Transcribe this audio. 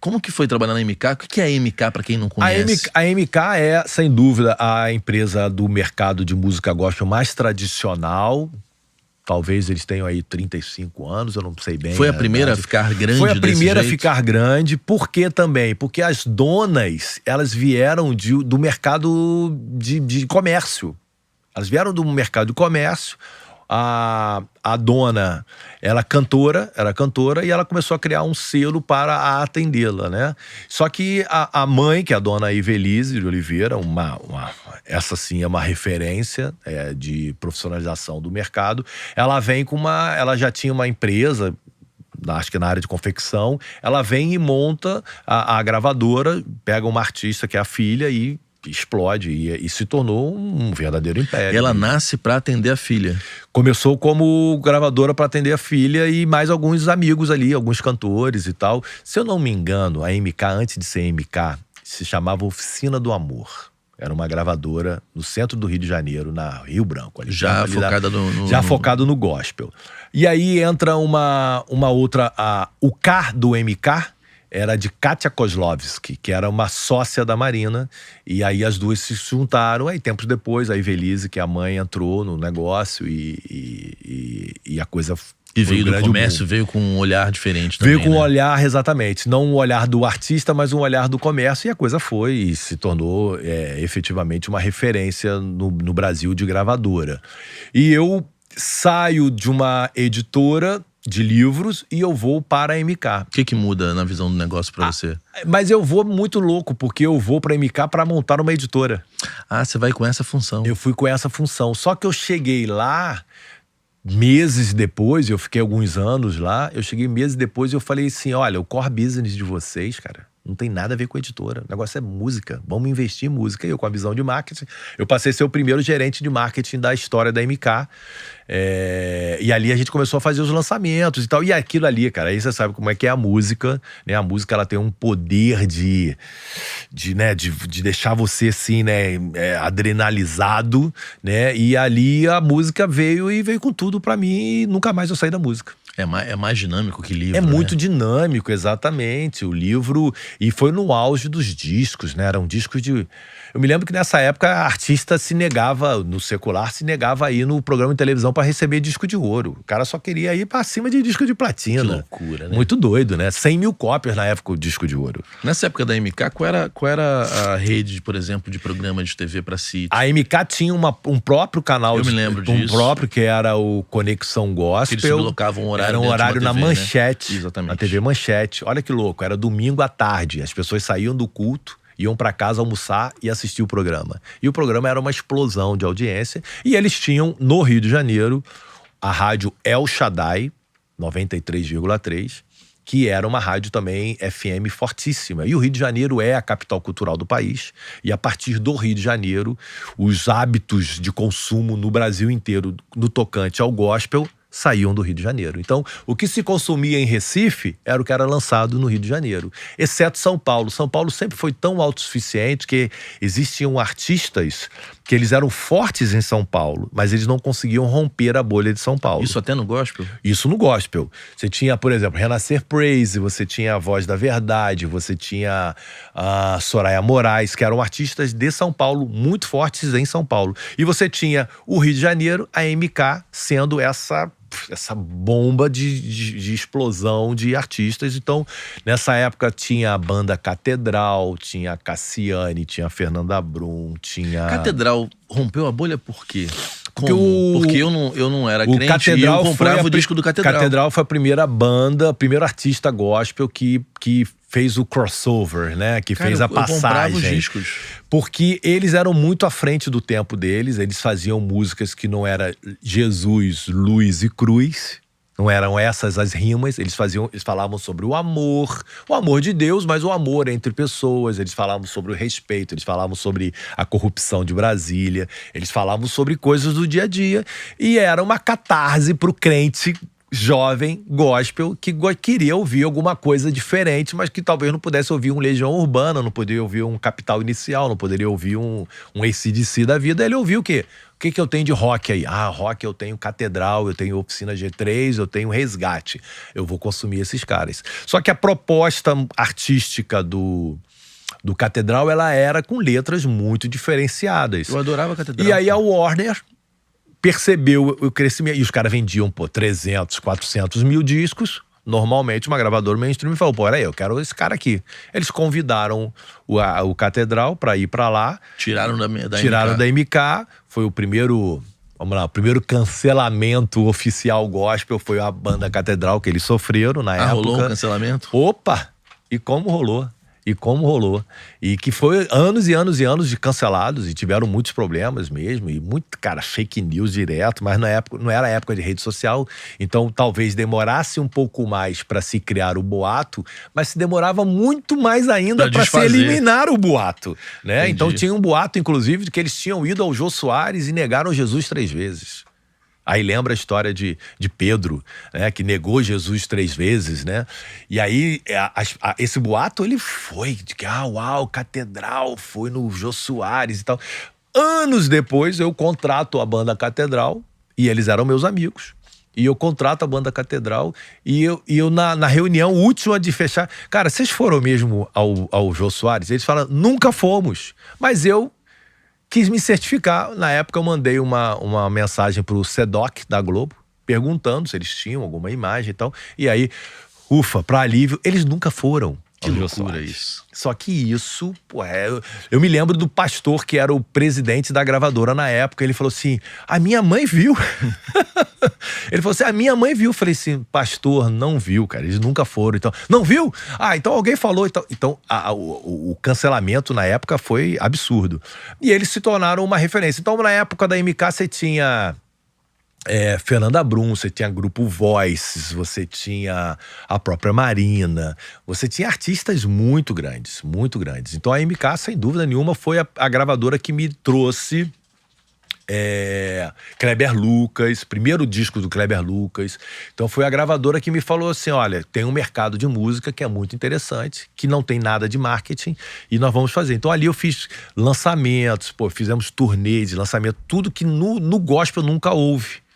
Como que foi trabalhar na MK? O que é a MK para quem não conhece? A MK é, sem dúvida, a empresa do mercado de música gospel mais tradicional. Talvez eles tenham aí 35 anos, eu não sei bem. Foi a primeira a ficar grande? Foi a primeira a jeito? ficar grande. Por quê também? Porque as donas, elas vieram do mercado de comércio. Elas vieram do mercado de comércio. A dona, ela era cantora e ela começou a criar um selo para atendê-la, né? Só que a mãe, que é a dona Ivelise de Oliveira, essa sim é uma referência de profissionalização do mercado, ela vem ela já tinha uma empresa, acho que na área de confecção, ela vem e monta a gravadora, pega uma artista que é a filha e explode e se tornou um verdadeiro império. Ela nasce para atender a filha. Começou como gravadora para atender a filha e mais alguns amigos ali, alguns cantores e tal. Se eu não me engano, a MK, antes de ser MK, se chamava Oficina do Amor. Era uma gravadora no centro do Rio de Janeiro, na Rio Branco. Ali, já focada focado no gospel. E aí entra uma outra, o K do MK, era de Kátia Kozlovski, que era uma sócia da Marina. E aí as duas se juntaram. Aí tempos depois, a Ivelise, que é a mãe, entrou no negócio e a coisa... E veio do comércio, veio com um olhar diferente também, veio com um olhar, exatamente. Não um olhar do artista, mas um olhar do comércio. E a coisa foi e se tornou efetivamente uma referência no Brasil de gravadora. E eu saio de uma editora de livros e eu vou para a MK. O que muda na visão do negócio para você? Mas eu vou muito louco, porque eu vou para a MK para montar uma editora. Ah, você vai com essa função. Eu fui com essa função. Só que eu cheguei lá meses depois, eu fiquei alguns anos lá, eu cheguei meses depois e eu falei assim, olha, o core business de vocês, cara, não tem nada a ver com editora. O negócio é música. Vamos investir em música. E eu, com a visão de marketing, eu passei a ser o primeiro gerente de marketing da história da MK. E ali a gente começou a fazer os lançamentos e tal. E aquilo ali, cara, aí você sabe como é que é a música, né? A música, ela tem um poder de deixar você assim, né, adrenalizado, né? E ali a música veio com tudo pra mim e nunca mais eu saí da música. É mais dinâmico que livro, É muito dinâmico, exatamente. O livro... E foi no auge dos discos, né? Eram discos de... Eu me lembro que nessa época a artista se negava, no secular, se negava a ir no programa de televisão para receber disco de ouro. O cara só queria ir para cima de disco de platina. Que loucura, né? Muito doido, né? 100 mil cópias na época o disco de ouro. Nessa época da MK, qual era a rede, por exemplo, de programa de TV para sítio? A MK tinha um próprio canal. Eu me lembro disso. Um próprio, que era o Conexão Gospel. Eles sublocavam um horário. Era um horário na Manchete. Né? Exatamente. Na TV Manchete. Olha que louco, era domingo à tarde. As pessoas saíam do culto, iam para casa almoçar e assistir o programa. E o programa era uma explosão de audiência. E eles tinham, no Rio de Janeiro, a rádio El Shaddai, 93,3, que era uma rádio também FM fortíssima. E o Rio de Janeiro é a capital cultural do país. E a partir do Rio de Janeiro, os hábitos de consumo no Brasil inteiro, no tocante ao gospel, saíam do Rio de Janeiro. Então, o que se consumia em Recife era o que era lançado no Rio de Janeiro. Exceto São Paulo. São Paulo sempre foi tão autossuficiente que existiam artistas que eles eram fortes em São Paulo, mas eles não conseguiam romper a bolha de São Paulo. Isso até no gospel? Isso no gospel. Você tinha, por exemplo, Renascer Praise, você tinha a Voz da Verdade, você tinha a Soraya Moraes, que eram artistas de São Paulo, muito fortes em São Paulo. E você tinha o Rio de Janeiro, a MK, sendo essa bomba de explosão de artistas. Então, nessa época tinha a banda Catedral, tinha a Cassiane, tinha a Fernanda Brum, tinha... Catedral rompeu a bolha por quê? Porque eu não era crente Catedral e eu comprava o disco do Catedral. Catedral foi a primeira banda, o primeiro artista gospel que fez o crossover, né? Que fez a passagem. Eu comprava os discos. Porque eles eram muito à frente do tempo deles. Eles faziam músicas que não era Jesus, luz e cruz. Não eram essas as rimas. Eles falavam sobre o amor de Deus, mas o amor entre pessoas. Eles falavam sobre o respeito, eles falavam sobre a corrupção de Brasília. Eles falavam sobre coisas do dia a dia. E era uma catarse pro crente jovem gospel que queria ouvir alguma coisa diferente, mas que talvez não pudesse ouvir um Legião Urbana, não poderia ouvir um Capital Inicial, não poderia ouvir um AC/DC da vida. Ele ouviu o quê? O que eu tenho de rock aí? Ah, rock eu tenho Catedral, eu tenho Oficina G3, eu tenho Resgate. Eu vou consumir esses caras. Só que a proposta artística do Catedral, ela era com letras muito diferenciadas. Eu adorava a Catedral. E aí a Warner percebeu o crescimento. E os caras vendiam, 300, 400 mil discos. Normalmente, uma gravadora mainstream falou, pô, peraí, eu quero esse cara aqui. Eles convidaram o Catedral para ir para lá. Tiraram da MK. Foi o primeiro, vamos lá, o primeiro cancelamento oficial gospel foi a banda Catedral, que eles sofreram na época. Rolou um cancelamento? Opa! E como rolou? E que foi anos e anos e anos de cancelados, e tiveram muitos problemas mesmo, e muito, cara, fake news direto, mas na época, não era época de rede social, então talvez demorasse um pouco mais para se criar o boato, mas se demorava muito mais ainda para se eliminar o boato, né? Entendi. Então tinha um boato, inclusive, de que eles tinham ido ao Jô Soares e negaram Jesus 3 vezes. Aí lembra a história de Pedro, né, que negou Jesus 3 vezes, né? E aí esse boato, ele foi, de que uau, Catedral foi no Jô Soares e tal. Anos depois eu contrato a banda Catedral, e eles eram meus amigos. E eu contrato a banda Catedral, e eu na reunião última de fechar... Cara, vocês foram mesmo ao Jô Soares? Eles falam, nunca fomos, mas eu quis me certificar. Na época eu mandei uma mensagem pro SEDOC da Globo, perguntando se eles tinham alguma imagem e tal. E aí, ufa, pra alívio, eles nunca foram. Que loucura isso. Só que isso, pô, eu me lembro do pastor que era o presidente da gravadora na época. Ele falou assim, a minha mãe viu. Ele falou assim, a minha mãe viu. Eu falei assim, pastor, não viu, cara, eles nunca foram. Então, não viu? Ah, então alguém falou. Então o cancelamento na época foi absurdo. E eles se tornaram uma referência. Então na época da MK você tinha... Fernanda Brum, você tinha Grupo Voices, você tinha a própria Marina, você tinha artistas muito grandes, muito grandes. Então a MK, sem dúvida nenhuma, foi a gravadora que me trouxe Kleber Lucas, primeiro disco do Kleber Lucas. Então foi a gravadora que me falou assim, olha, tem um mercado de música que é muito interessante, que não tem nada de marketing, e nós vamos fazer. Então ali eu fiz lançamentos, fizemos turnê de lançamento, tudo que no gospel nunca houve.